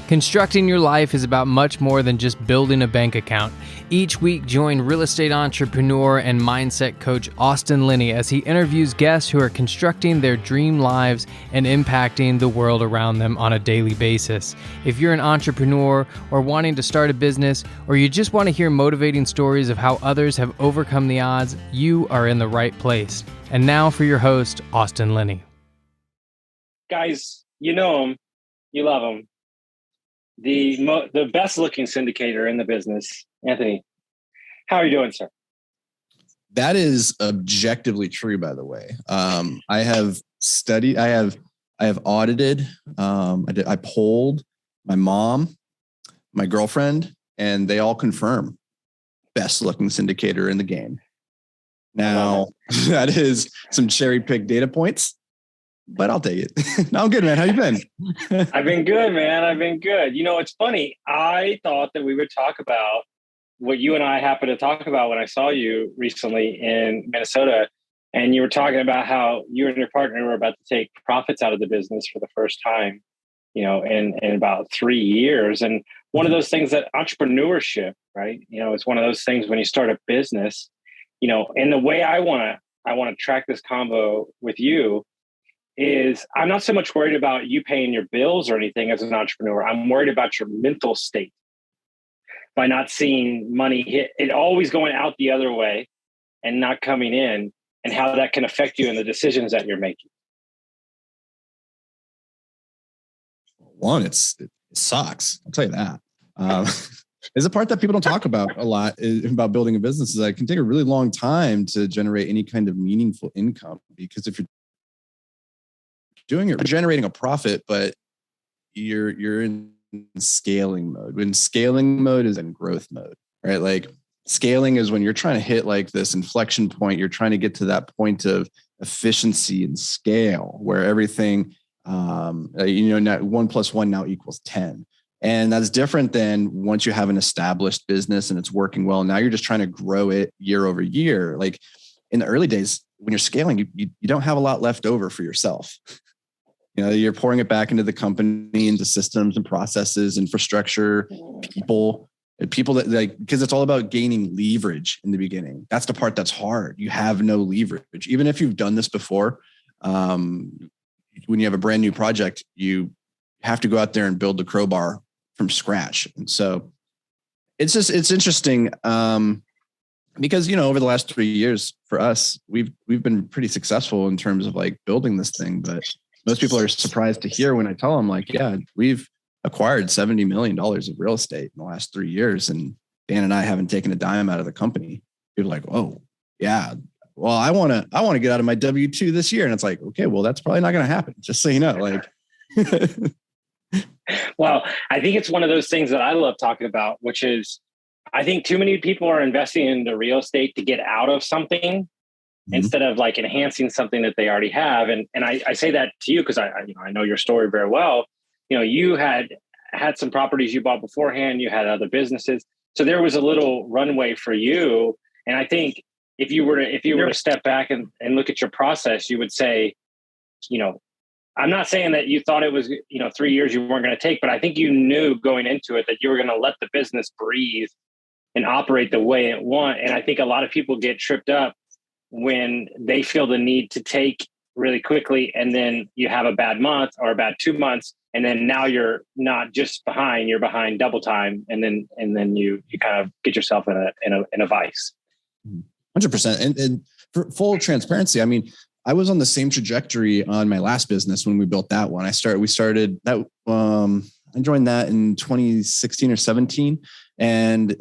Constructing your life is about much more than just building a bank account. Each week, join real estate entrepreneur and mindset coach Austin Linney as he interviews guests who are constructing their dream lives and impacting the world around them on a daily basis. If you're an entrepreneur or wanting to start a business, or you just want to hear motivating stories of how others have overcome the odds, you are in the right place. And now for your host, Austin Linney. Guys, you know him, you love him. The best looking syndicator in the business, Anthony. How are you doing, sir? That is objectively true, by the way. I have studied, I have audited, I polled my mom, my girlfriend, and they all confirm best looking syndicator in the game. Now, that is some cherry picked data points, but I'll take it. No, I'm good, man. How you been? I've been good, man. I've been good. You know, it's funny. I thought that we would talk about what you and I happened to talk about when I saw you recently in Minnesota. And you were talking about how you and your partner were about to take profits out of the business for the first time, you know, in about 3 years. And one of those things that entrepreneurship, right? You know, it's one of those things when you start a business, you know, and the way I want to track this combo with you is I'm not so much worried about you paying your bills or anything as an entrepreneur. I'm worried about your mental state by not seeing money hit, it always going out the other way and not coming in, and how that can affect you in the decisions that you're making. One, it sucks. I'll tell you that. Is a part that people don't talk about a lot about building a business is that it can take a really long time to generate any kind of meaningful income, because if you're doing it, generating a profit, but you're in scaling mode. When scaling mode is in growth mode, right? Like scaling is when you're trying to hit like this inflection point. You're trying to get to that point of efficiency and scale where everything, now 1 + 1 now equals 10. And that's different than once you have an established business and it's working well. Now you're just trying to grow it year over year. Like in the early days, when you're scaling, you don't have a lot left over for yourself. You know, you're pouring it back into the company, into systems and processes, infrastructure, people that like, because it's all about gaining leverage in the beginning. That's the part that's hard. You have no leverage. Even if you've done this before, when you have a brand new project, you have to go out there and build the crowbar from scratch. And so it's interesting because, you know, over the last 3 years for us, we've been pretty successful in terms of like building this thing, but most people are surprised to hear when I tell them like, yeah, we've acquired $70 million of real estate in the last 3 years. And Dan and I haven't taken a dime out of the company. People are like, oh yeah, well, I want to get out of my W-2 this year. And it's like, okay, well, that's probably not going to happen. Just so you know, like, well, I think it's one of those things that I love talking about, which is I think too many people are investing into real estate to get out of something instead of like enhancing something that they already have. And I say that to you because I know your story very well. You know, you had some properties you bought beforehand, you had other businesses. So there was a little runway for you. And I think if you were to step back and look at your process, you would say, you know, I'm not saying that you thought it was, 3 years you weren't going to take, but I think you knew going into it that you were going to let the business breathe and operate the way it want. And I think a lot of people get tripped up when they feel the need to take really quickly, and then you have a bad month or a bad 2 months, and then now you're not just behind, you're behind double time, and then you kind of get yourself in a vice. 100%. And for full transparency, I mean, I was on the same trajectory on my last business when we built that one. We started that. I joined that in 2016 or 17. And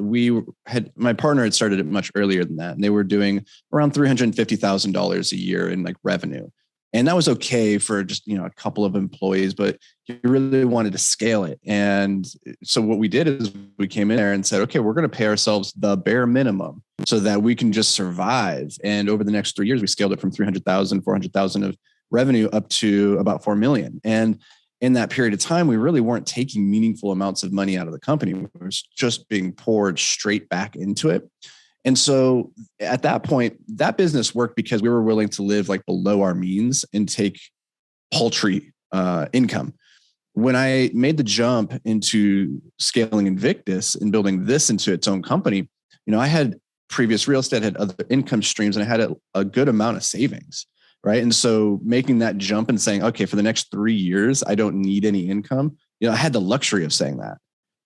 my partner had started it much earlier than that. And they were doing around $350,000 a year in like revenue. And that was okay for just, a couple of employees, but you really wanted to scale it. And so what we did is we came in there and said, okay, we're going to pay ourselves the bare minimum so that we can just survive. And over the next 3 years, we scaled it from 300,000, 400,000 of revenue up to about 4 million. And in that period of time, we really weren't taking meaningful amounts of money out of the company. It was just being poured straight back into it. And so at that point, that business worked because we were willing to live like below our means and take paltry income. when I made the jump into scaling Invictus and building this into its own company, I had previous real estate, had other income streams, and I had a good amount of savings, right? And so making that jump and saying, okay, for the next 3 years, I don't need any income. I had the luxury of saying that,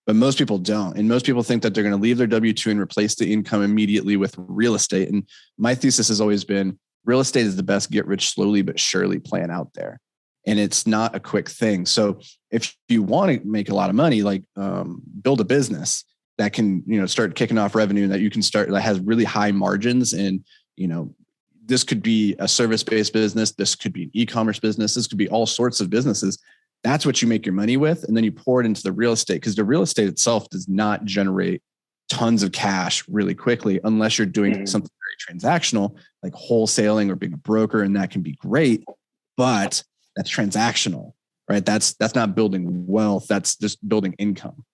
but most people don't. And most people think that they're going to leave their W-2 and replace the income immediately with real estate. And my thesis has always been real estate is the best get rich slowly but surely plan out there. And it's not a quick thing. So if you want to make a lot of money, like build a business that can, start kicking off revenue, that you can start, that has really high margins. And, this could be a service-based business. This could be an e-commerce business. This could be all sorts of businesses. That's what you make your money with. And then you pour it into the real estate, because the real estate itself does not generate tons of cash really quickly unless you're doing something very transactional, like wholesaling or being a broker. And that can be great, but that's transactional, right? That's not building wealth. That's just building income.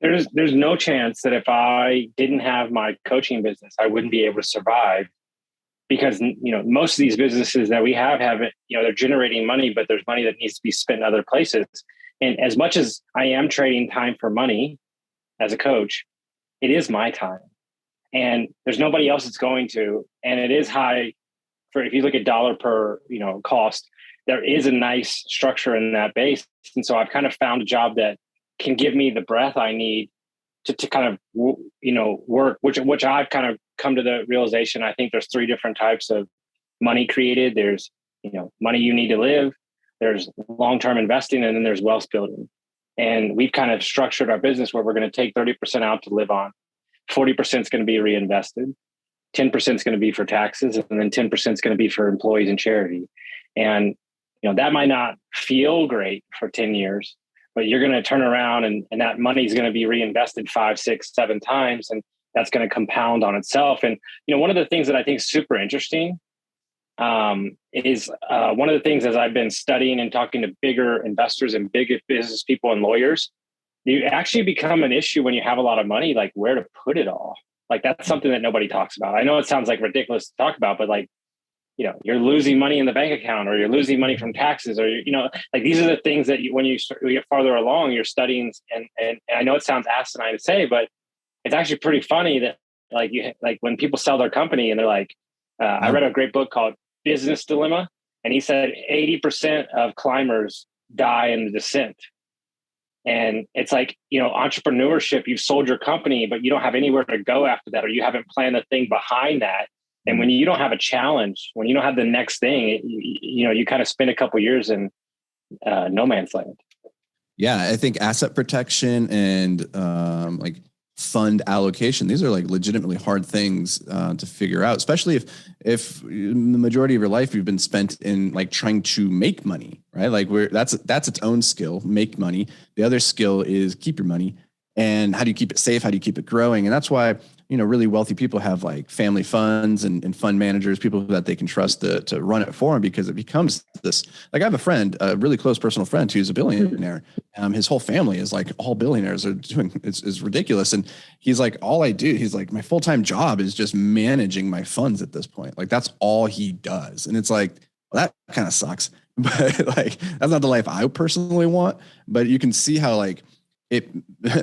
There's no chance that if I didn't have my coaching business, I wouldn't be able to survive, because, most of these businesses that we have, they're generating money, but there's money that needs to be spent in other places. And as much as I am trading time for money as a coach, it is my time, and there's nobody else that's going to, and it is high for, if you look at dollar per, cost, there is a nice structure in that base. And so I've kind of found a job that can give me the breath I need to kind of, work, which I've kind of come to the realization. I think there's 3 different types of money created. There's, money you need to live, there's long-term investing, and then there's wealth building. And we've kind of structured our business where we're going to take 30% out to live on. 40% is going to be reinvested. 10% is going to be for taxes. And then 10% is going to be for employees and charity. And, that might not feel great for 10 years, but you're going to turn around and that money is going to be reinvested 5, 6, 7 times. And that's going to compound on itself. And, one of the things that I think is super interesting is one of the things, as I've been studying and talking to bigger investors and big business people and lawyers, you actually become an issue when you have a lot of money, like where to put it all. Like that's something that nobody talks about. I know it sounds like ridiculous to talk about, but like, you're losing money in the bank account, or you're losing money from taxes, or, like these are the things that when you get farther along, you're studying. And I know it sounds asinine to say, but it's actually pretty funny that like when people sell their company and they're like, I read a great book called Business Dilemma, and he said 80% of climbers die in the descent. And it's like, entrepreneurship, you've sold your company, but you don't have anywhere to go after that, or you haven't planned the thing behind that. And when you don't have a challenge, when you don't have the next thing, you kind of spend a couple of years in no man's land. Yeah, I think asset protection and like fund allocation, these are like legitimately hard things to figure out, especially if the majority of your life you've been spent in like trying to make money, right? Like that's its own skill, make money. The other skill is keep your money. And how do you keep it safe? How do you keep it growing? And that's why, really wealthy people have like family funds and fund managers, people that they can trust to run it for them, because it becomes this, like I have a friend, a really close personal friend who's a billionaire. His whole family is like all billionaires are doing, it's ridiculous. And he's like, he's like, my full-time job is just managing my funds at this point. Like that's all he does. And it's like, well, that kind of sucks, but like, that's not the life I personally want. But you can see how like, it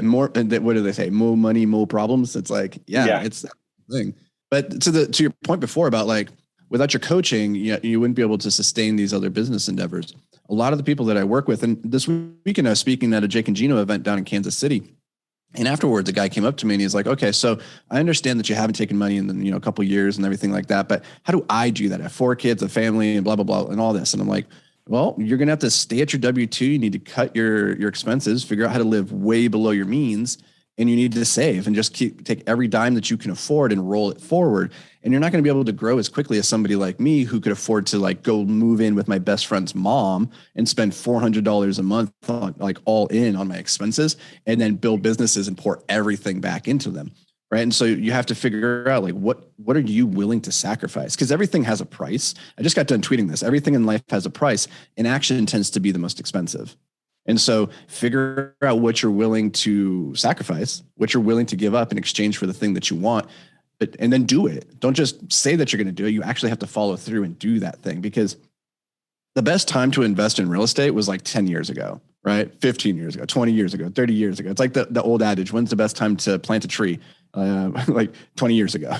more, what do they say? More money, more problems. It's like, yeah. It's that thing. But to your point before about like, without your coaching, you wouldn't be able to sustain these other business endeavors. A lot of the people that I work with, and this weekend I was speaking at a Jake and Gino event down in Kansas City. And afterwards, a guy came up to me and he's like, okay, so I understand that you haven't taken money in a couple of years and everything like that, but how do I do that? I have 4 kids, a family, and blah, blah, blah, and all this. And I'm like, well, you're going to have to stay at your W-2. You need to cut your expenses, figure out how to live way below your means, and you need to save and just take every dime that you can afford and roll it forward. And you're not going to be able to grow as quickly as somebody like me who could afford to like go move in with my best friend's mom and spend $400 a month on like all in on my expenses and then build businesses and pour everything back into them. Right. And so you have to figure out like, what are you willing to sacrifice? Because everything has a price. I just got done tweeting this. Everything in life has a price, and action tends to be the most expensive. And so figure out what you're willing to sacrifice, what you're willing to give up in exchange for the thing that you want, and then do it. Don't just say that you're going to do it. You actually have to follow through and do that thing, because the best time to invest in real estate was like 10 years ago, right? 15 years ago, 20 years ago, 30 years ago. It's like the old adage, when's the best time to plant a tree? Like 20 years ago.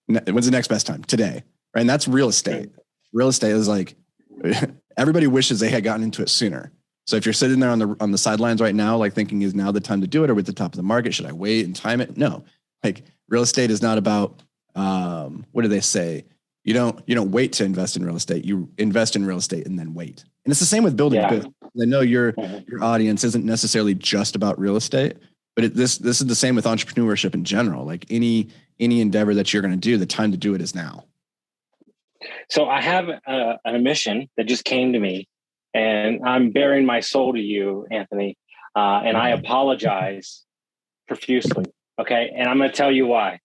When's the next best time? Today, right? And that's real estate. Real estate is like, everybody wishes they had gotten into it sooner. So if you're sitting there on the sidelines right now, like thinking, is now the time to do it? Or with the top of the market, should I wait and time it? No, like real estate is not about, what do they say? You don't wait to invest in real estate. You invest in real estate and then wait. And it's the same with building a business. I know your audience isn't necessarily just about real estate, but this is the same with entrepreneurship in general. Like any endeavor that you're going to do, the time to do it is now. So I have a mission that just came to me, and I'm bearing my soul to you, Anthony. And I apologize profusely. Okay. And I'm going to tell you why.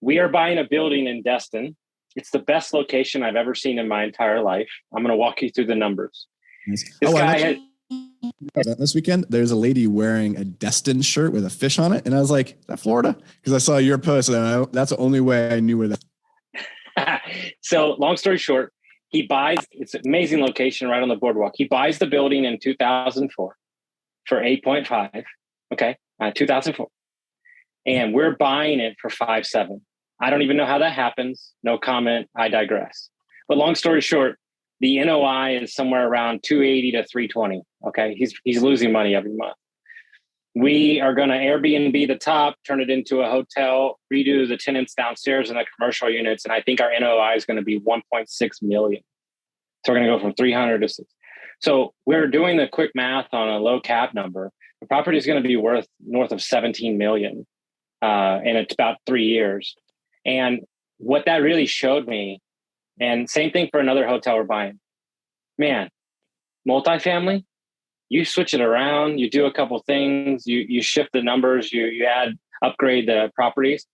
We are buying a building in Destin. It's the best location I've ever seen in my entire life. I'm going to walk you through the numbers. This weekend, there's a lady wearing a Destin shirt with a fish on it. And I was like, is that Florida? Because I saw your post and that's the only way I knew where that. So long story short, it's an amazing location right on the boardwalk. He buys the building in 2004 for 8.5. Okay. 2004. And we're buying it for 5.7. I don't even know how that happens. No comment. I digress. But long story short, the NOI is somewhere around 280 to 320. Okay. He's losing money every month. We are going to Airbnb the top, turn it into a hotel, redo the tenants downstairs in the commercial units. And I think our NOI is going to be 1.6 million. So we're going to go from 300 to 6. So we're doing the quick math on a low cap number. The property is going to be worth north of 17 million. And it's about 3 years. And what that really showed me, and same thing for another hotel we're buying, man, multifamily, you switch it around, you do a couple things, you shift the numbers, you upgrade the properties.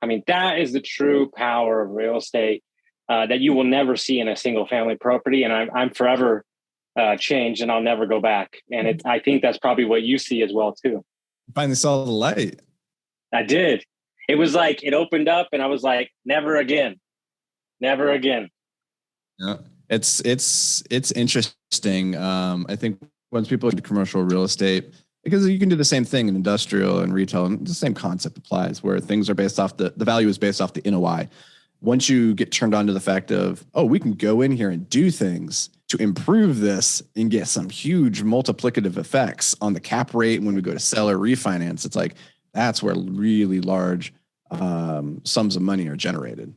I mean, that is the true power of real estate that you will never see in a single family property. And I'm forever changed, and I'll never go back. And I think that's probably what you see as well too. Finally saw the light. I did. It was like it opened up, and I was like, never again. Never again. Yeah, it's interesting. I think once people into commercial real estate, because you can do the same thing in industrial and retail, and the same concept applies, where things are based off the value is based off the NOI. Once you get turned on to the fact of, oh, we can go in here and do things to improve this and get some huge multiplicative effects on the cap rate when we go to sell or refinance, it's like, that's where really large sums of money are generated.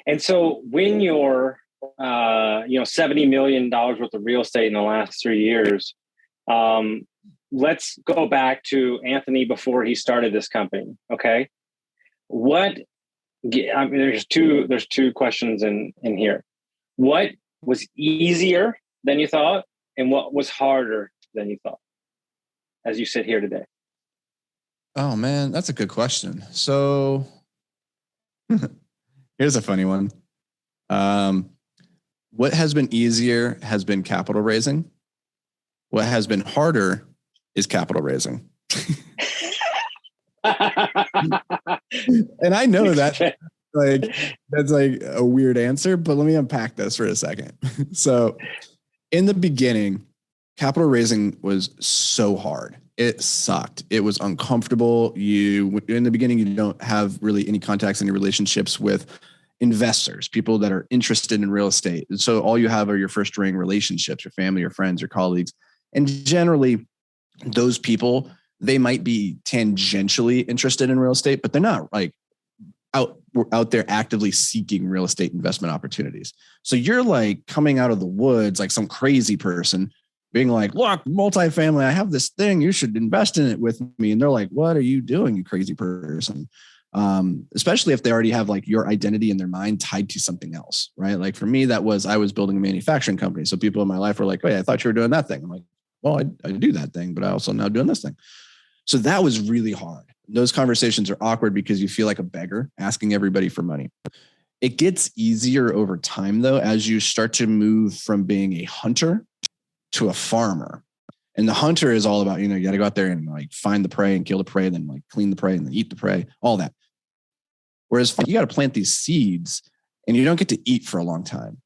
And so when you're, $70 million worth of real estate in the last 3 years, let's go back to Anthony before he started this company. Okay. There's two questions in here. What was easier than you thought, and what was harder than you thought as you sit here today? Oh man, that's a good question. So here's a funny one. What has been easier has been capital raising. What has been harder is capital raising. And I know that's like a weird answer, but let me unpack this for a second. So in the beginning, capital raising was so hard. It sucked. It was uncomfortable. In the beginning, you don't have really any contacts, any relationships with investors, people that are interested in real estate. And so all you have are your first ring relationships, your family, your friends, your colleagues. And generally those people, they might be tangentially interested in real estate, but they're not like out there actively seeking real estate investment opportunities. So you're like coming out of the woods, like some crazy person being like, look, multifamily, I have this thing, you should invest in it with me. And they're like, what are you doing, you crazy person? Especially if they already have like your identity in their mind tied to something else, right? Like for me, I was building a manufacturing company. So people in my life were like, wait, I thought you were doing that thing. I'm like, well, I do that thing, but I also now doing this thing. So that was really hard. Those conversations are awkward because you feel like a beggar asking everybody for money. It gets easier over time though, as you start to move from being a hunter to a farmer. And the hunter is all about, you got to go out there and like find the prey and kill the prey, and then like clean the prey and then eat the prey, all that. Whereas you got to plant these seeds and you don't get to eat for a long time.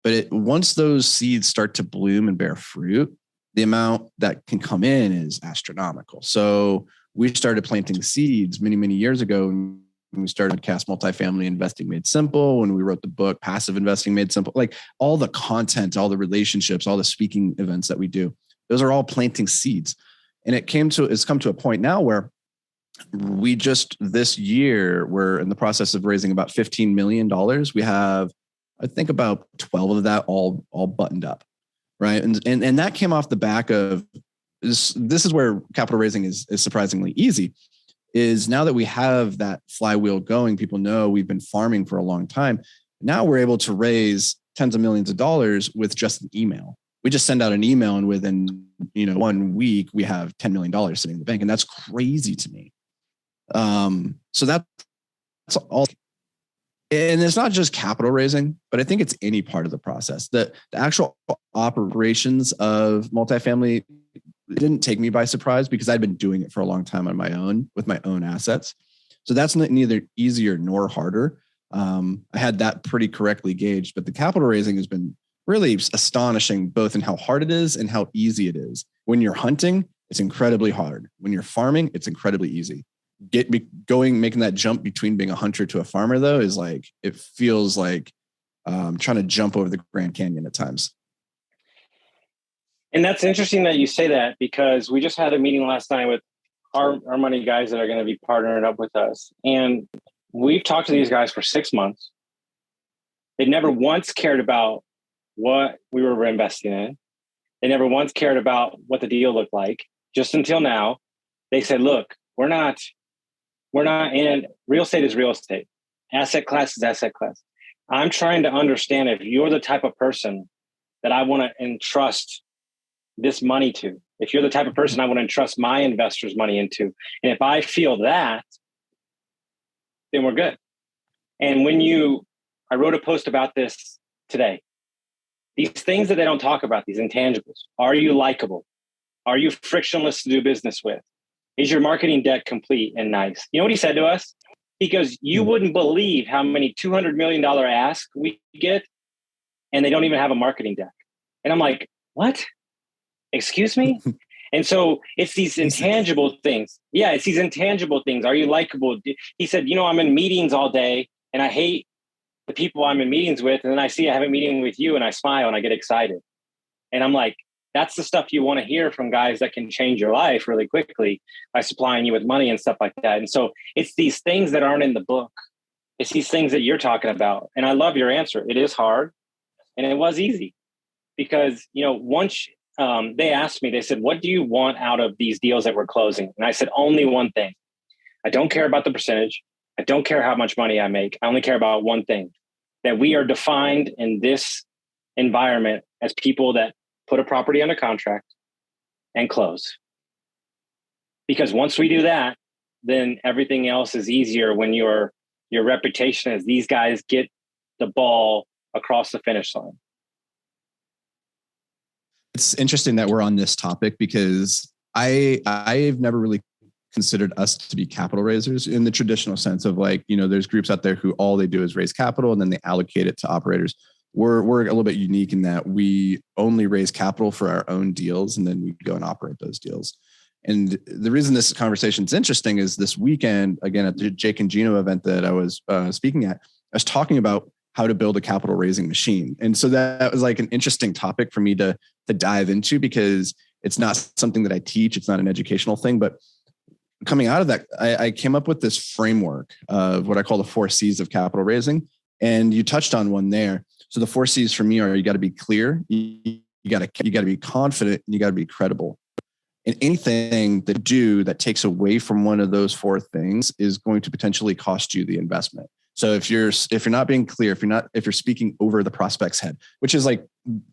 But once those seeds start to bloom and bear fruit, the amount that can come in is astronomical. So we started planting seeds many, many years ago. When we started cast Multifamily Investing Made Simple, when we wrote the book Passive Investing Made Simple, like all the content, all the relationships, all the speaking events that we do, those are all planting seeds. And it's come to a point now where we just this year, we're in the process of raising about $15 million. We have, I think, about 12 of that all buttoned up. Right. And that came off the back of this is where capital raising is surprisingly easy, is now that we have that flywheel going, people know we've been farming for a long time. Now we're able to raise tens of millions of dollars with just an email. We just send out an email and within 1 week, we have $10 million sitting in the bank. And that's crazy to me. So that's all. And it's not just capital raising, but I think it's any part of the process. The actual operations of multifamily didn't take me by surprise because I'd been doing it for a long time on my own with my own assets. So that's neither easier nor harder. I had that pretty correctly gauged, but the capital raising has been really astonishing, both in how hard it is and how easy it is. When you're hunting, it's incredibly hard. When you're farming, it's incredibly easy. Making that jump between being a hunter to a farmer, though, is like, it feels like trying to jump over the Grand Canyon at times. And that's interesting that you say that, because we just had a meeting last night with our money guys that are going to be partnering up with us. And we've talked to these guys for 6 months. They never once cared about what we were investing in. They never once cared about what the deal looked like. Just until now, they said, look, we're not in real estate is real estate. Asset class is asset class. I'm trying to understand if you're the type of person that I want to entrust this money to, if you're the type of person I want to entrust my investors' money into. And if I feel that, then we're good. And I wrote a post about this today. These things that they don't talk about, these intangibles. Are you likable? Are you frictionless to do business with? Is your marketing deck complete and nice? You know what he said to us? He goes, you wouldn't believe how many $200 million asks we get, and they don't even have a marketing deck. And I'm like, what? Excuse me? And so it's these intangible things. Yeah, it's these intangible things. Are you likable? He said, I'm in meetings all day and I hate the people I'm in meetings with. And then I have a meeting with you and I smile and I get excited. And I'm like, that's the stuff you want to hear from guys that can change your life really quickly by supplying you with money and stuff like that. And so it's these things that aren't in the book. It's these things that you're talking about. And I love your answer. It is hard and it was easy because, once they asked me, they said, what do you want out of these deals that we're closing? And I said, only one thing. I don't care about the percentage. I don't care how much money I make. I only care about one thing, that we are defined in this environment as people that put a property under contract and close. Because once we do that, then everything else is easier when your reputation is these guys get the ball across the finish line. It's interesting that we're on this topic because I've never really considered us to be capital raisers in the traditional sense of there's groups out there who all they do is raise capital and then they allocate it to operators. We're a little bit unique in that we only raise capital for our own deals and then we go and operate those deals. And the reason this conversation is interesting is this weekend, again, at the Jake and Gino event that I was speaking at, I was talking about how to build a capital raising machine. And so that was like an interesting topic for me to dive into because it's not something that I teach. It's not an educational thing, but coming out of that, I came up with this framework of what I call the 4 C's of capital raising. And you touched on one there. So the 4 C's for me are you got to be clear, you got to be confident, and you got to be credible. And anything that takes away from one of those 4 things is going to potentially cost you the investment. So if you're not being clear, if you're speaking over the prospect's head, which is like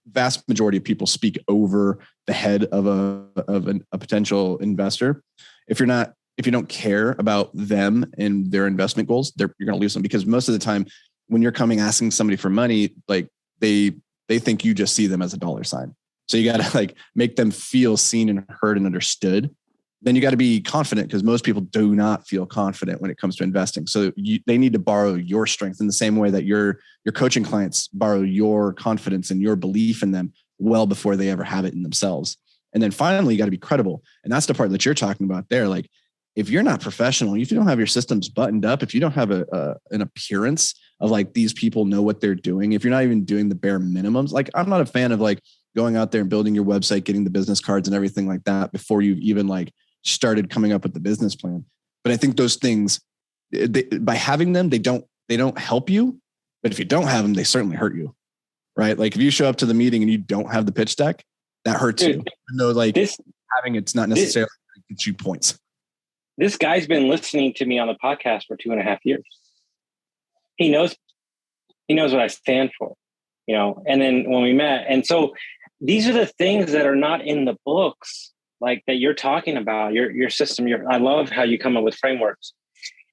vast majority of people speak over the head of a potential investor. If you don't care about them and their investment goals, you're going to lose them because most of the time when you're asking somebody for money, like they think you just see them as a dollar sign. So you got to make them feel seen and heard and understood. then you got to be confident, because most people do not feel confident when it comes to investing. So they need to borrow your strength in the same way that your coaching clients borrow your confidence and your belief in them well before they ever have it in themselves. And then finally, you got to be credible. And that's the part that you're talking about there. Like, if you're not professional, if you don't have your systems buttoned up, if you don't have an appearance of like, these people know what they're doing, if you're not even doing the bare minimums, like, I'm not a fan of like going out there and building your website, getting the business cards and everything like that before you've even like started coming up with the business plan. But I think those things, by having them, they don't help you. But if you don't have them, they certainly hurt you, right? Like, if you show up to the meeting and you don't have the pitch deck, that hurts you. Even though like having it's not necessarily gets you points. This guy's been listening to me on the podcast for 2.5 years. He knows what I stand for, and then when we met, and so these are the things that are not in the books, like that you're talking about, your system. I love how you come up with frameworks.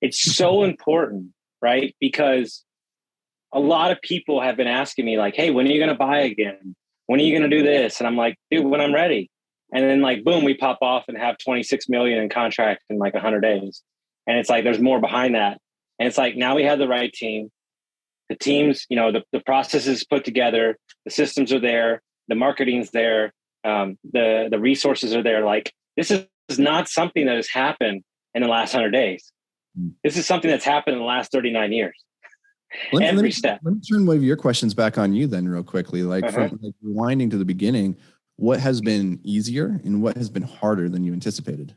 It's so important, right? Because a lot of people have been asking me like, hey, when are you going to buy again? When are you going to do this? And I'm like, dude, when I'm ready. And then like, boom, we pop off and have 26 million in contract in like 100 days. And it's like, there's more behind that. And it's like, now we have the right team. The teams, the process is put together. The systems are there. The marketing's there. The resources are there. Like, this is not something that has happened in the last 100 days. This is something that's happened in the last 39 years. Every step. Let me turn one of your questions back on you then real quickly. Like, from like rewinding to the beginning, what has been easier and what has been harder than you anticipated?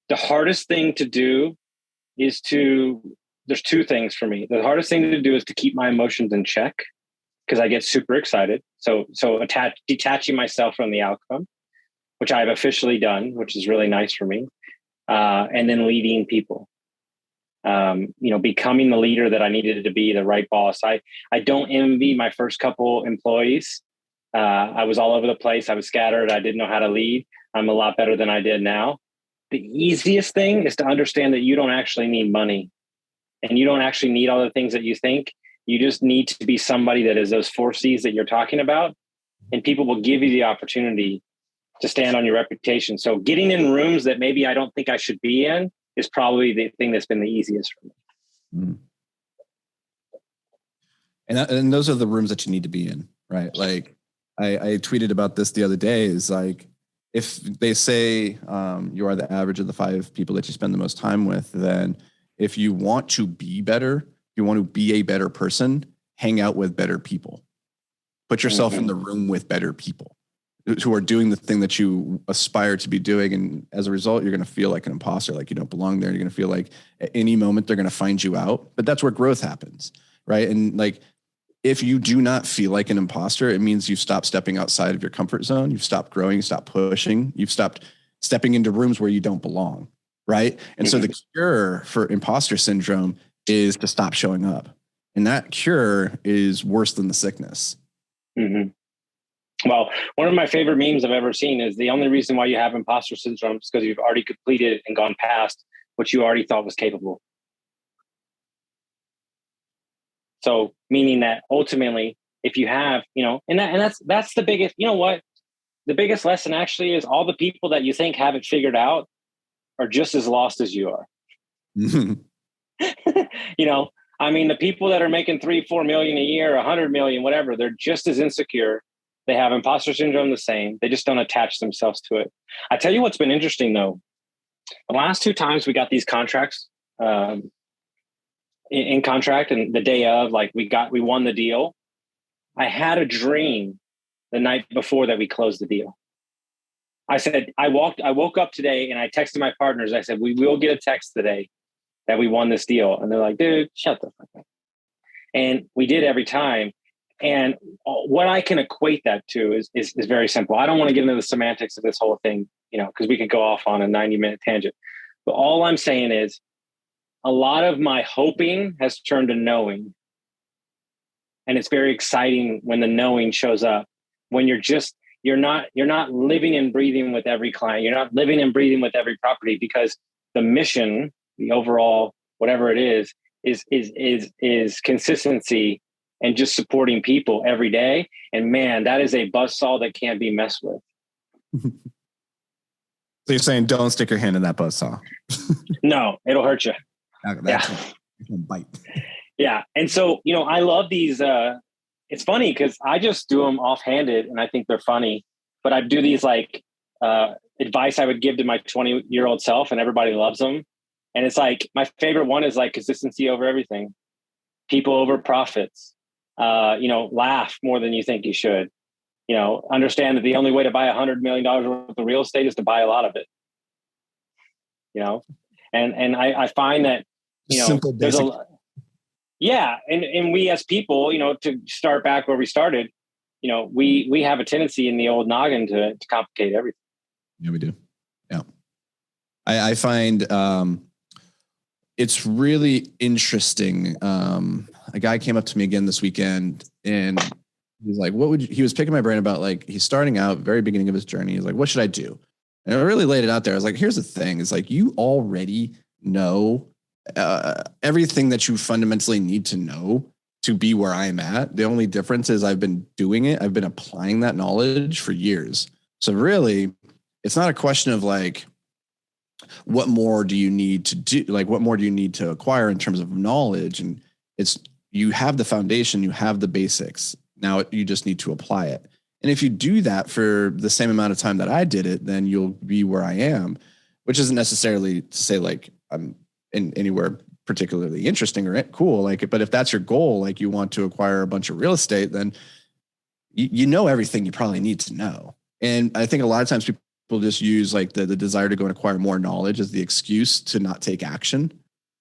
The hardest thing to do is there's two things for me. The hardest thing to do is to keep my emotions in check, because I get super excited. So detaching myself from the outcome, which I've officially done, which is really nice for me. And then leading people, becoming the leader that I needed to be, the right boss. I don't envy my first couple employees. I was all over the place. I was scattered. I didn't know how to lead. I'm a lot better than I did now. The easiest thing is to understand that you don't actually need money, and you don't actually need all the things that you think. You just need to be somebody that is those 4 C's that you're talking about, and people will give you the opportunity to stand on your reputation. So getting in rooms that maybe I don't think I should be in is probably the thing that's been the easiest for me. And those are the rooms that you need to be in, right? Like, I tweeted about this the other day, is like, if they say you are the average of the 5 people that you spend the most time with, then if you want to be better, if you want to be a better person, hang out with better people. Put yourself in the room with better people who are doing the thing that you aspire to be doing. And as a result, you're going to feel like an imposter, like you don't belong there. You're going to feel like at any moment they're going to find you out. But that's where growth happens, right? And like, if you do not feel like an imposter, it means you've stopped stepping outside of your comfort zone. You've stopped growing, you've stopped pushing, you've stopped stepping into rooms where you don't belong, right? And so the cure for imposter syndrome is to stop showing up. And that cure is worse than the sickness. Well, one of my favorite memes I've ever seen is the only reason why you have imposter syndrome is because you've already completed and gone past what you already thought was capable. So meaning that ultimately, if you have, and that's the biggest, what the biggest lesson actually is, all the people that you think have it figured out are just as lost as you are. The people that are making 3-4 million a year, 100 million, whatever, they're just as insecure. They have imposter syndrome the same. They just don't attach themselves to it. I tell you what's been interesting though. The last 2 times we got these contracts, in contract, and the day of, like, we won the deal. I had a dream the night before that we closed the deal. I said, I woke up today and I texted my partners. I said, we will get a text today that we won this deal. And they're like, dude, shut the fuck up. And we did every time. And what I can equate that to is very simple. I don't want to get into the semantics of this whole thing, because we could go off on a 90-minute tangent. But all I'm saying is, a lot of my hoping has turned to knowing. And it's very exciting when the knowing shows up, when you're not living and breathing with every client. You're not living and breathing with every property, because the mission, the overall, whatever it is consistency and just supporting people every day. And man, that is a buzzsaw that can't be messed with. So you're saying don't stick your hand in that buzzsaw. No, it'll hurt you. That's a bite. Yeah. And so, I love these. It's funny because I just do them offhanded and I think they're funny, but I do these like advice I would give to my 20-year-old self and everybody loves them. And it's like, my favorite one is like consistency over everything, people over profits, laugh more than you think you should, understand that the only way to buy $100 million worth of real estate is to buy a lot of it, and I find that, simple, basic. Yeah. And we as people, to start back where we started, we have a tendency in the old noggin to complicate everything. Yeah, we do. Yeah. I find it's really interesting. A guy came up to me again this weekend and he's like, he was picking my brain about like, he's starting out very beginning of his journey. He's like, what should I do? And I really laid it out there. I was like, here's the thing. It's like, you already know everything that you fundamentally need to know to be where I'm at. The only difference is I've been doing it. I've been applying that knowledge for years. So really, it's not a question of like, what more do you need to do? Like, what more do you need to acquire in terms of knowledge? And you have the foundation, you have the basics. Now you just need to apply it. And if you do that for the same amount of time that I did it, then you'll be where I am, which isn't necessarily to say like I'm in anywhere particularly interesting or cool. Like, but if that's your goal, like you want to acquire a bunch of real estate, then you know everything you probably need to know. And I think a lot of times people just use like the desire to go and acquire more knowledge as the excuse to not take action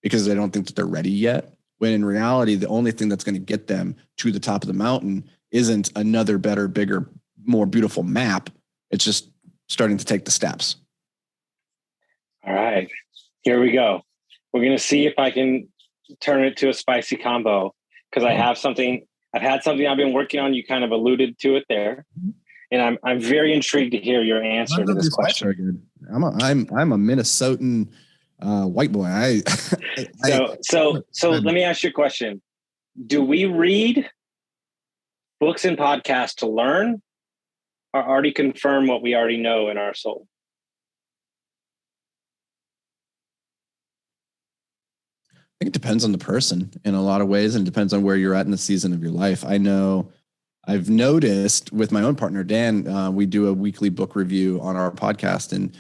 because they don't think that they're ready yet. When in reality, the only thing that's going to get them to the top of the mountain isn't another better, bigger, more beautiful map. It's just starting to take the steps. All right, here we go. We're going to see if I can turn it to a spicy combo because I have something. I've had something I've been working on. You kind of alluded to it there, and I'm very intrigued to hear your answer to this question. I'm a Minnesotan white boy. So let me ask you a question. Do we read books and podcasts to learn or already confirm what we already know in our soul? I think it depends on the person in a lot of ways, and it depends on where you're at in the season of your life. I know I've noticed with my own partner, Dan, we do a weekly book review on our podcast, and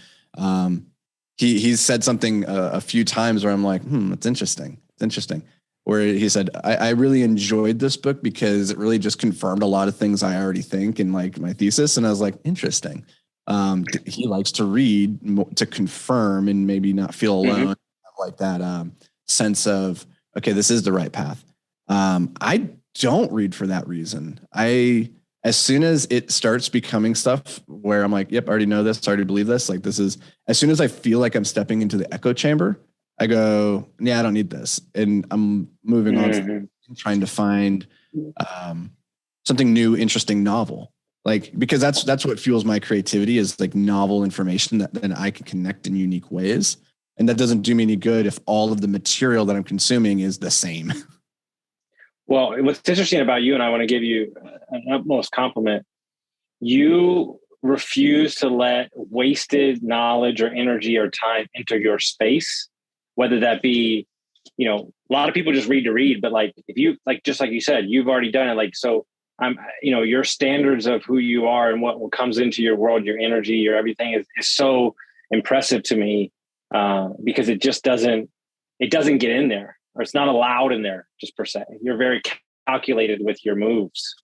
he's said something a few times where I'm like, that's interesting. It's interesting. Where he said, I really enjoyed this book because it really just confirmed a lot of things I already think in like my thesis. And I was like, interesting. He likes to read to confirm and maybe not feel alone, like that sense of, okay, this is the right path. I don't read for that reason. As soon as it starts becoming stuff where I'm like, yep, I already know this, I already believe this. Like this is, as soon as I feel like I'm stepping into the echo chamber, I go, yeah, I don't need this. And I'm moving on, trying to find something new, interesting, novel. Like, because that's what fuels my creativity is like novel information that then I can connect in unique ways. And that doesn't do me any good if all of the material that I'm consuming is the same. Well, what's interesting about you, and I want to give you an utmost compliment, you refuse to let wasted knowledge or energy or time enter your space, whether that be, a lot of people just read to read, but like, if you, like, just like you said, you've already done it. Like, so your standards of who you are and what comes into your world, your energy, your everything is so impressive to me. Because it just doesn't get in there, or it's not allowed in there just per se. You're very calculated with your moves.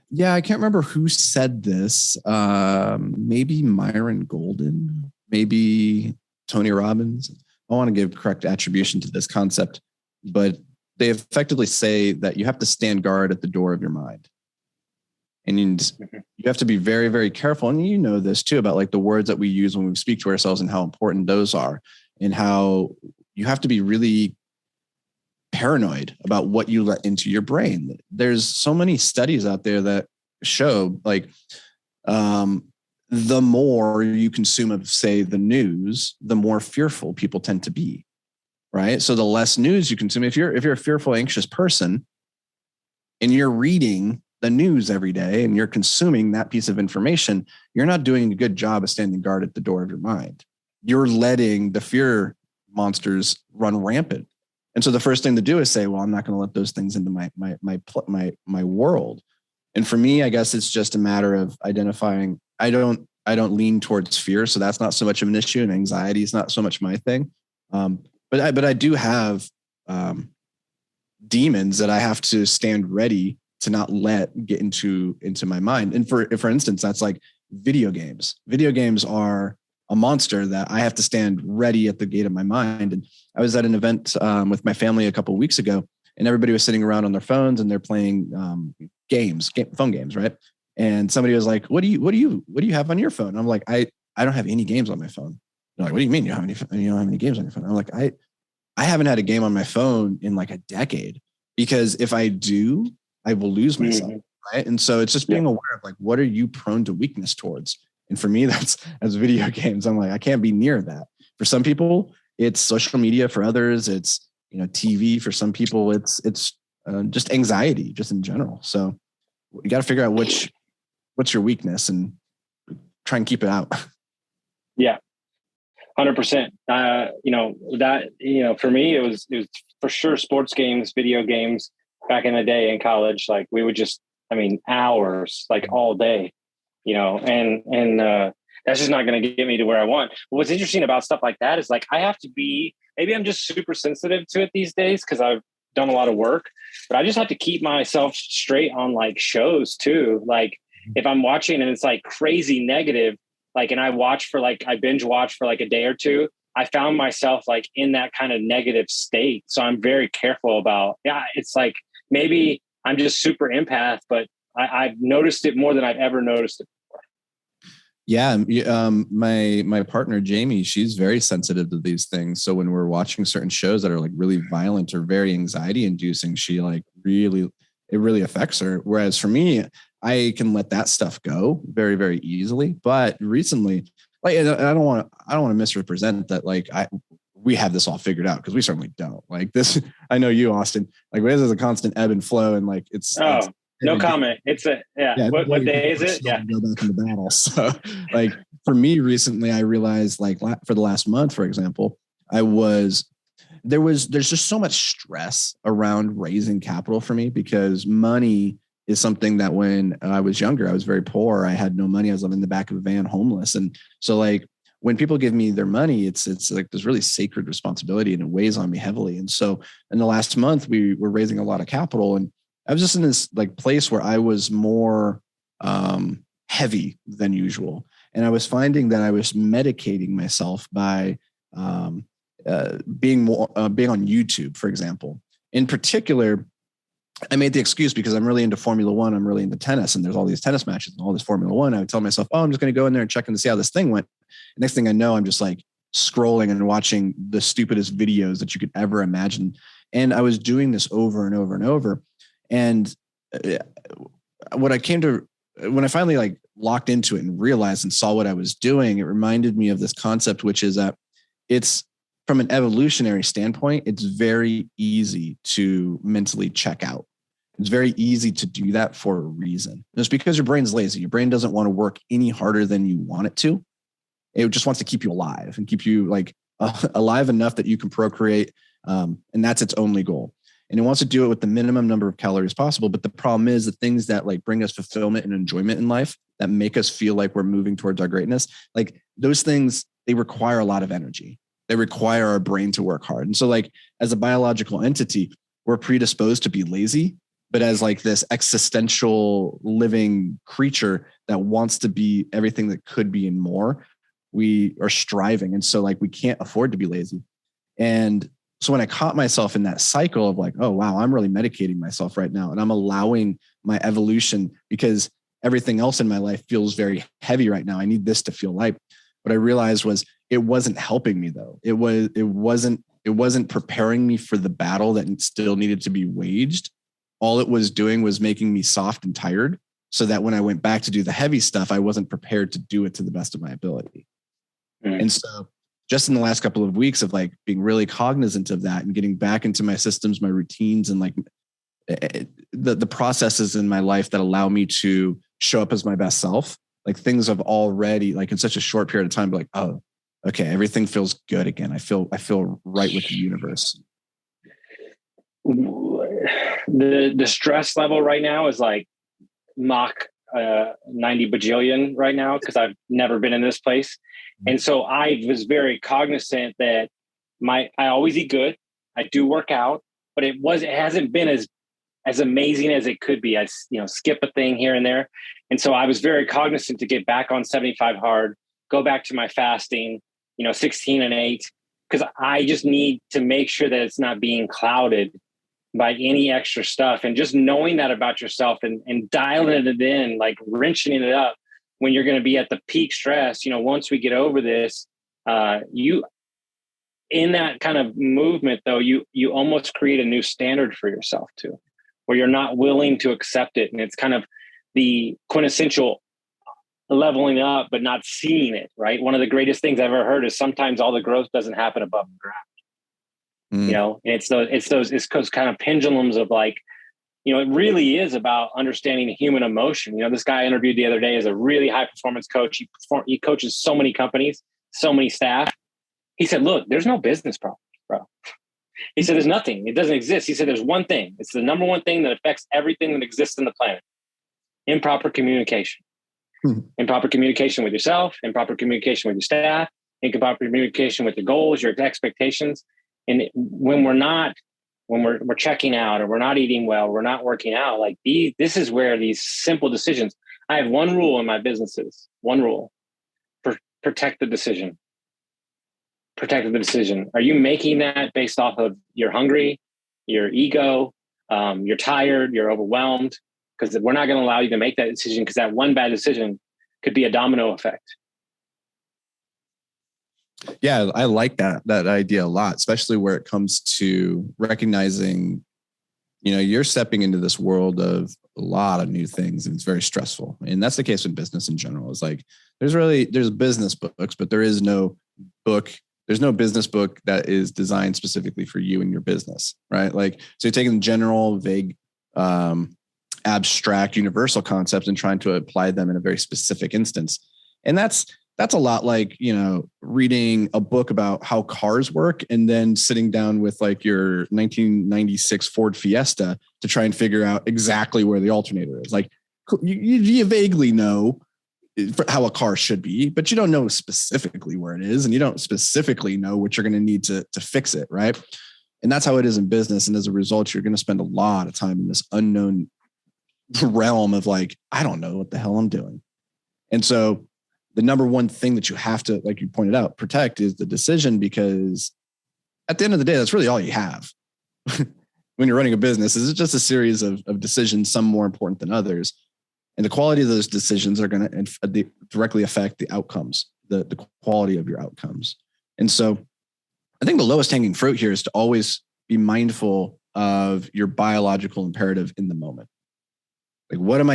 Yeah. I can't remember who said this. Maybe Myron Golden, maybe Tony Robbins. I want to give correct attribution to this concept, but they effectively say that you have to stand guard at the door of your mind. And you have to be very, very careful. And you know this too, about like the words that we use when we speak to ourselves and how important those are, and how you have to be really paranoid about what you let into your brain. There's so many studies out there that show like the more you consume of, say, the news, the more fearful people tend to be. Right. So the less news you consume, if you're a fearful, anxious person and you're reading the news every day and you're consuming that piece of information, you're not doing a good job of standing guard at the door of your mind. You're letting the fear monsters run rampant. And so the first thing to do is say, well, I'm not going to let those things into my world. And for me, I guess it's just a matter of identifying. I don't lean towards fear, so that's not so much of an issue, and anxiety is not so much my thing. But I do have demons that I have to stand ready to not let get into my mind. And for instance, that's like video games. Video games are a monster that I have to stand ready at the gate of my mind. And I was at an event with my family a couple of weeks ago, and everybody was sitting around on their phones and they're playing phone games, right? And somebody was like, "What do you have on your phone?" And I'm like, I don't have any games on my phone. They're like, "What do you mean you don't have any games on your phone?" I'm like, I haven't had a game on my phone in like a decade, because if I do, I will lose myself, right? And so it's just being aware of like, what are you prone to weakness towards? And for me, that's video games. I'm like, I can't be near that. For some people, it's social media. For others, it's TV. For some people, it's just anxiety, just in general. So you got to figure out what's your weakness and try and keep it out. Yeah, 100%. For me, it was for sure sports games, video games. Back in the day in college, like we would just, hours, like all day, and that's just not going to get me to where I want. But what's interesting about stuff like that is like, I have to be, maybe I'm just super sensitive to it these days because I've done a lot of work, but I just have to keep myself straight on like shows too. Like if I'm watching and it's like crazy negative, like, and I binge watch for like a day or two, I found myself like in that kind of negative state. So I'm very careful about, it's like, maybe I'm just super empath, but I've noticed it more than I've ever noticed it before. Yeah. My partner, Jamie, she's very sensitive to these things. So when we're watching certain shows that are like really violent or very anxiety inducing, she like it really affects her. Whereas for me, I can let that stuff go very, very easily. But recently, like, I don't want to misrepresent that. Like we have this all figured out, because we certainly don't. Like this, I know you, Austin, like there's a constant ebb and flow, and like it's no comment. It's what day is it? Yeah. Go back into battle. So like for me recently, I realized like for the last month, for example, there's just so much stress around raising capital for me, because money is something that when I was younger, I was very poor. I had no money. I was living in the back of a van, homeless. And so like when people give me their money, it's like this really sacred responsibility, and it weighs on me heavily. And so in the last month, we were raising a lot of capital, and I was just in this like place where I was more heavy than usual. And I was finding that I was medicating myself by being on YouTube, for example. In particular, I made the excuse because I'm really into Formula One. I'm really into tennis, and there's all these tennis matches and all this Formula One. I would tell myself, I'm just going to go in there and check in to see how this thing went. The next thing I know, I'm just like scrolling and watching the stupidest videos that you could ever imagine. And I was doing this over and over and over. And when I finally like locked into it and realized and saw what I was doing, it reminded me of this concept, which is that it's, from an evolutionary standpoint, it's very easy to mentally check out. It's very easy to do that for a reason. It's because your brain's lazy. Your brain doesn't want to work any harder than you want it to. It just wants to keep you alive and keep you like alive enough that you can procreate. And that's its only goal. And it wants to do it with the minimum number of calories possible. But the problem is the things that like bring us fulfillment and enjoyment in life, that make us feel like we're moving towards our greatness, like those things, they require a lot of energy. They require our brain to work hard. And so like as a biological entity, we're predisposed to be lazy, but as like this existential living creature that wants to be everything that could be and more, we are striving. And so like we can't afford to be lazy. And so when I caught myself in that cycle of like, oh, wow, I'm really medicating myself right now. And I'm allowing my evolution, because everything else in my life feels very heavy right now. I need this to feel light. What I realized was it wasn't helping me though. It wasn't preparing me for the battle that still needed to be waged. All it was doing was making me soft and tired, so that when I went back to do the heavy stuff, I wasn't prepared to do it to the best of my ability. And so just in the last couple of weeks of like being really cognizant of that and getting back into my systems, my routines, and like the processes in my life that allow me to show up as my best self. Like things have already, like in such a short period of time, like, oh, okay, everything feels good again. I feel right with the universe. The stress level right now is like Mach 90 bajillion right now, because I've never been in this place. And so I was very cognizant that I always eat good. I do work out, but it hasn't been as amazing as it could be. I skip a thing here and there. And so I was very cognizant to get back on 75 hard, go back to my fasting, 16 and 8, because I just need to make sure that it's not being clouded by any extra stuff. And just knowing that about yourself and dialing it in, like wrenching it up when you're going to be at the peak stress. Once we get over this, you in that kind of movement though, you almost create a new standard for yourself too, where you're not willing to accept it. And it's kind of the quintessential leveling up, but not seeing it, right? One of the greatest things I've ever heard is sometimes all the growth doesn't happen above the ground. And it's those kind of pendulums of like, it really is about understanding human emotion. This guy I interviewed the other day is a really high performance coach. He coaches so many companies, so many staff. He said, look, there's no business problem, bro. He said, there's nothing. It doesn't exist. He said, there's one thing. It's the number one thing that affects everything that exists in the planet. Improper communication. Improper communication with yourself, improper communication with your staff, improper communication with your goals, your expectations. And when we're checking out or we're not eating well, we're not working out, like this is where these simple decisions. I have one rule in my businesses, one rule: protect the decision. Protect the decision. Are you making that based off of you're hungry, your ego, you're tired, you're overwhelmed? Because we're not going to allow you to make that decision, because that one bad decision could be a domino effect. Yeah, I like that idea a lot, especially where it comes to recognizing, you're stepping into this world of a lot of new things, and it's very stressful. And that's the case with business in general. It's like there's business books, but there's no business book that is designed specifically for you and your business, right? Like, so you're taking general, vague, abstract, universal concepts and trying to apply them in a very specific instance. And that's a lot like, reading a book about how cars work and then sitting down with like your 1996 Ford Fiesta to try and figure out exactly where the alternator is. Like you vaguely know how a car should be, but you don't know specifically where it is, and you don't specifically know what you're going to need to fix it, right? And that's how it is in business. And as a result, you're going to spend a lot of time in this unknown realm of like, I don't know what the hell I'm doing. And so the number one thing that you have to, like you pointed out, protect is the decision, because at the end of the day, that's really all you have. When you're running a business, is just a series of decisions, some more important than others. And the quality of those decisions are going to directly affect the outcomes, the quality of your outcomes. And so I think the lowest hanging fruit here is to always be mindful of your biological imperative in the moment. Like, what am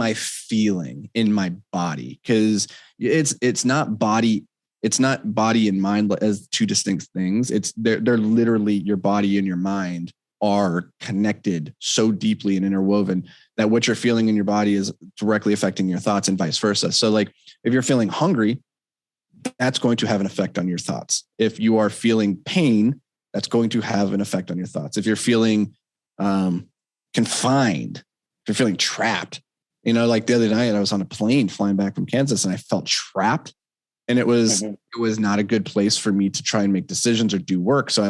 I feeling in my body? Because it's not body and mind as two distinct things. They're literally, your body and your mind are connected so deeply and interwoven that what you're feeling in your body is directly affecting your thoughts and vice versa. So like, if you're feeling hungry, that's going to have an effect on your thoughts. If you are feeling pain, that's going to have an effect on your thoughts. If you're feeling confined, if you're feeling trapped, like the other night I was on a plane flying back from Kansas and I felt trapped, and it was not a good place for me to try and make decisions or do work. So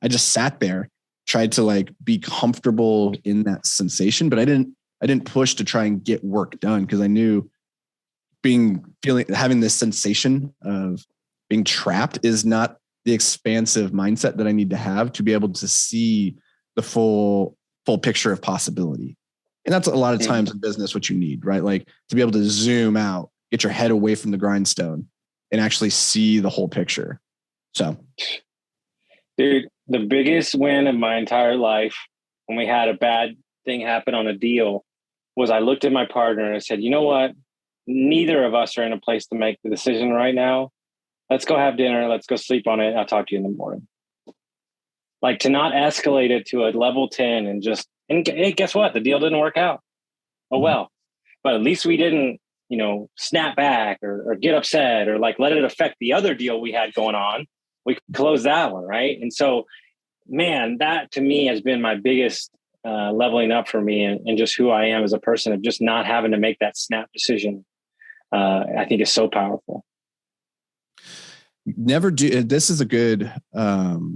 I just sat there, tried to like be comfortable in that sensation, but I didn't push to try and get work done, because I knew having this sensation of being trapped is not the expansive mindset that I need to have to be able to see the full picture of possibility. And that's a lot of times in business what you need, right? Like to be able to zoom out, get your head away from the grindstone and actually see the whole picture. So, dude, the biggest win of my entire life when we had a bad thing happen on a deal was I looked at my partner and I said, you know what? Neither of us are in a place to make the decision right now. Let's go have dinner. Let's go sleep on it. I'll talk to you in the morning. Like, to not escalate it to a level 10 and just And hey, guess what? The deal didn't work out. Oh, well, but at least we didn't, snap back or get upset or like let it affect the other deal we had going on. We closed that one. Right. And so, man, that to me has been my biggest leveling up for me and just who I am as a person, of just not having to make that snap decision. I think is so powerful. Never do. This is a good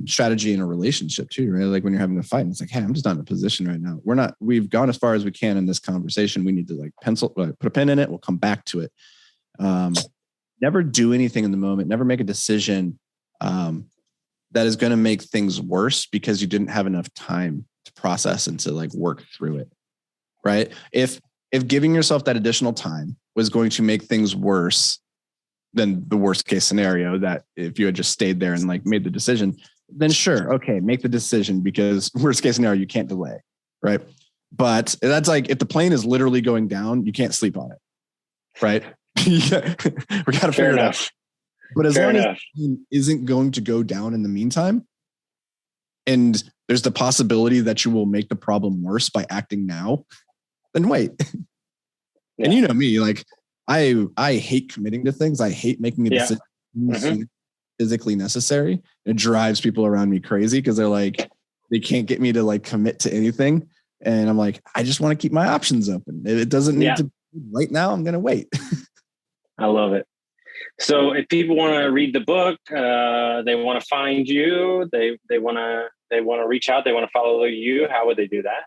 strategy in a relationship too, right? Like when you're having a fight and it's like, hey, I'm just not in a position right now. We've gone as far as we can in this conversation. We need to like put a pin in it. We'll come back to it. Never do anything in the moment. Never make a decision that is going to make things worse because you didn't have enough time to process and to like work through it. Right. If giving yourself that additional time was going to make things worse than the worst case scenario, that if you had just stayed there and like made the decision, then sure. Okay. Make the decision, because worst case scenario, you can't delay. Right. But that's like, if the plane is literally going down, you can't sleep on it. Right. We got to figure it out. But as long as the plane isn't going to go down in the meantime, and there's the possibility that you will make the problem worse by acting now, then wait. Yeah. And you know me, like I hate committing to things. I hate making a decision physically necessary. It drives people around me crazy because they're like, they can't get me to like commit to anything. And I'm like, I just want to keep my options open. It doesn't need to right now. I'm going to wait. I love it. So if people want to read the book, they want to find you, they want to reach out, they want to follow you, how would they do that?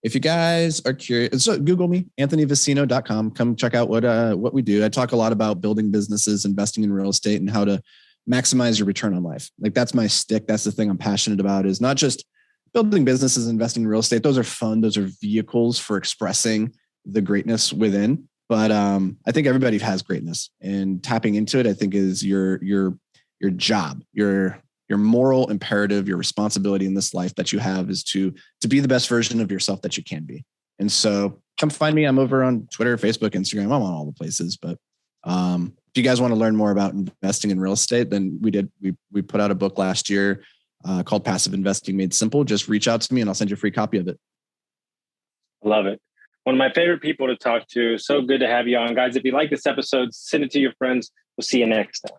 If you guys are curious, so Google me, anthonyvicino.com. Come check out what we do. I talk a lot about building businesses, investing in real estate, and how to maximize your return on life. Like that's my stick. That's the thing I'm passionate about, is not just building businesses, investing in real estate. Those are fun. Those are vehicles for expressing the greatness within. But I think everybody has greatness, and tapping into it, I think, is your job, your moral imperative, your responsibility in this life that you have, is to be the best version of yourself that you can be. And so come find me. I'm over on Twitter, Facebook, Instagram. I'm on all the places. But if you guys want to learn more about investing in real estate, then we put out a book last year called Passive Investing Made Simple. Just reach out to me and I'll send you a free copy of it. I love it. One of my favorite people to talk to. So good to have you on, guys. If you like this episode, send it to your friends. We'll see you next time.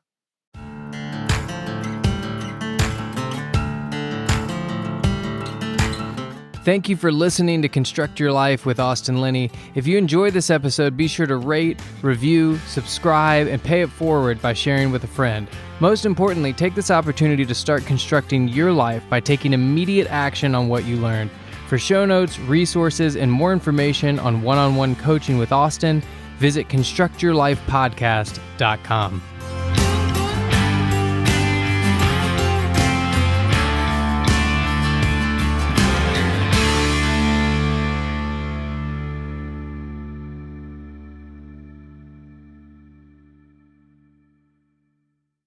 Thank you for listening to Construct Your Life with Austin Linney. If you enjoyed this episode, be sure to rate, review, subscribe, and pay it forward by sharing with a friend. Most importantly, take this opportunity to start constructing your life by taking immediate action on what you learned. For show notes, resources, and more information on one-on-one coaching with Austin, visit constructyourlifepodcast.com.